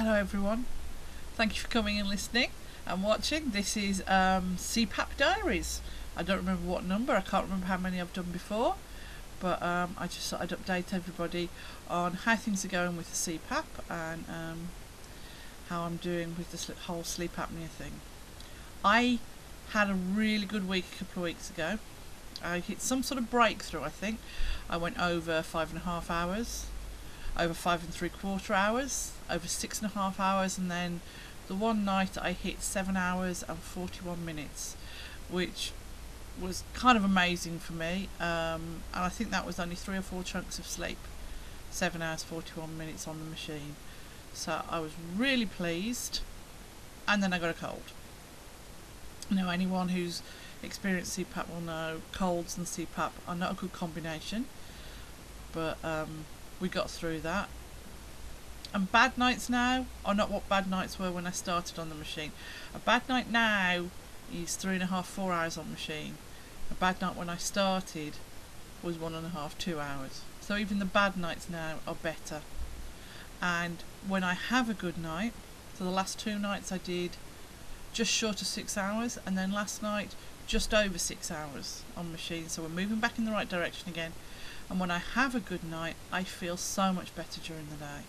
Hello everyone, thank you for coming and listening and watching. This is CPAP Diaries. I don't remember what number, I can't remember how many I've done before, but I just thought I'd update everybody on how things are going with the CPAP and how I'm doing with the whole sleep apnea thing. I had a really good week a couple of weeks ago. I hit some sort of breakthrough, I think. I went over 5.5 hours, over 5.75 hours, over 6.5 hours, and then the one night I hit 7 hours and 41 minutes, which was kind of amazing for me. And I think that was only 3 or 4 chunks of sleep, 7 hours 41 minutes on the machine. So I was really pleased, and then I got a cold. Now anyone who's experienced CPAP will know colds and CPAP are not a good combination, but we got through that. And bad nights now are not what bad nights were when I started on the machine. A bad night now is 3.5, 4 hours on machine. A bad night when I started was 1.5, 2 hours. So even the bad nights now are better. And when I have a good night, so the last 2 nights I did just short of 6 hours, and then last night just over 6 hours on machine. So we're moving back in the right direction again. And when I have a good night, I feel so much better during the day.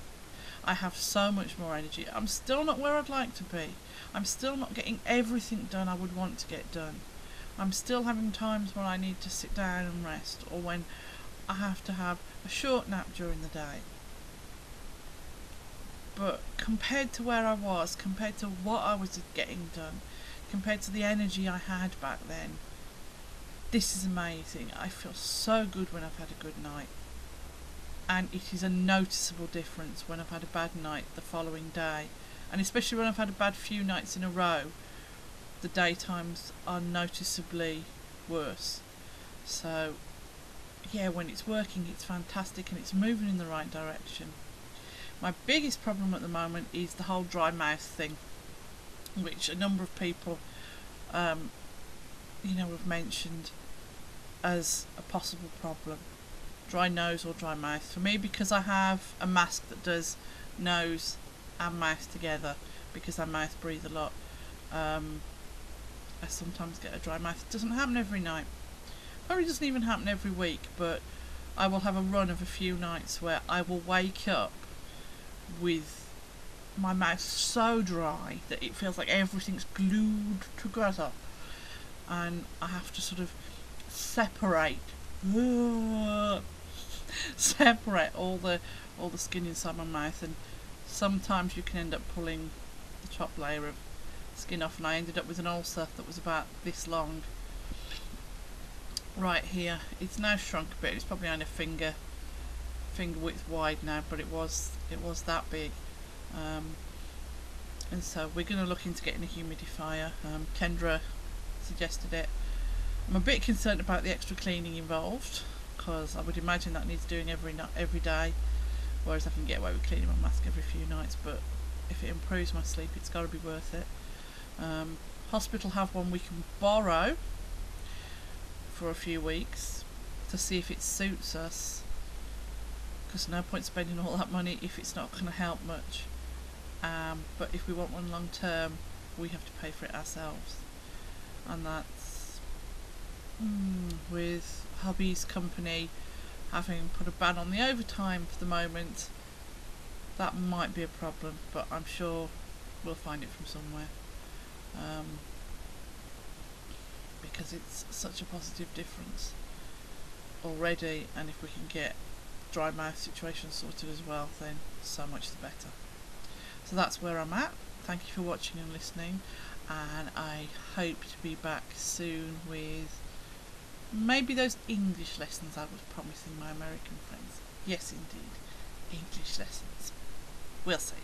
I have so much more energy. I'm still not where I'd like to be. I'm still not getting everything done I would want to get done. I'm still having times when I need to sit down and rest, or when I have to have a short nap during the day. But compared to where I was, compared to what I was getting done, compared to the energy I had back then, this is amazing. I feel so good when I've had a good night. And it is a noticeable difference when I've had a bad night the following day. And especially when I've had a bad few nights in a row, the daytimes are noticeably worse. So yeah, when it's working, it's fantastic and it's moving in the right direction. My biggest problem at the moment is the whole dry mouth thing, which a number of people have mentioned as a possible problem. Dry nose or dry mouth. For me, because I have a mask that does nose and mouth together, because I mouth breathe a lot, I sometimes get a dry mouth. It doesn't happen every night. Probably doesn't even happen every week, but I will have a run of a few nights where I will wake up with my mouth so dry that it feels like everything's glued together, and I have to sort of separate all the skin inside my mouth, and sometimes you can end up pulling the top layer of skin off, and I ended up with an ulcer that was about this long right here. It's now shrunk a bit. It's probably only a finger width wide now, but it was that big. And so we're going to look into getting a humidifier. Kendra suggested it. I'm a bit concerned about the extra cleaning involved, because I would imagine that needs doing every day, whereas I can get away with cleaning my mask every few nights. But if it improves my sleep, it's got to be worth it. Hospital have one we can borrow for a few weeks to see if it suits us, because no point spending all that money if it's not going to help much. But if we want one long term, we have to pay for it ourselves, and that's with hubby's company having put a ban on the overtime for the moment, that might be a problem, but I'm sure we'll find it from somewhere, because it's such a positive difference already, and if we can get dry mouth situation sorted as well, then so much the better. So that's where I'm at. Thank you for watching and listening, and I hope to be back soon with maybe those English lessons I was promising my American friends. Yes indeed, English lessons. We'll see.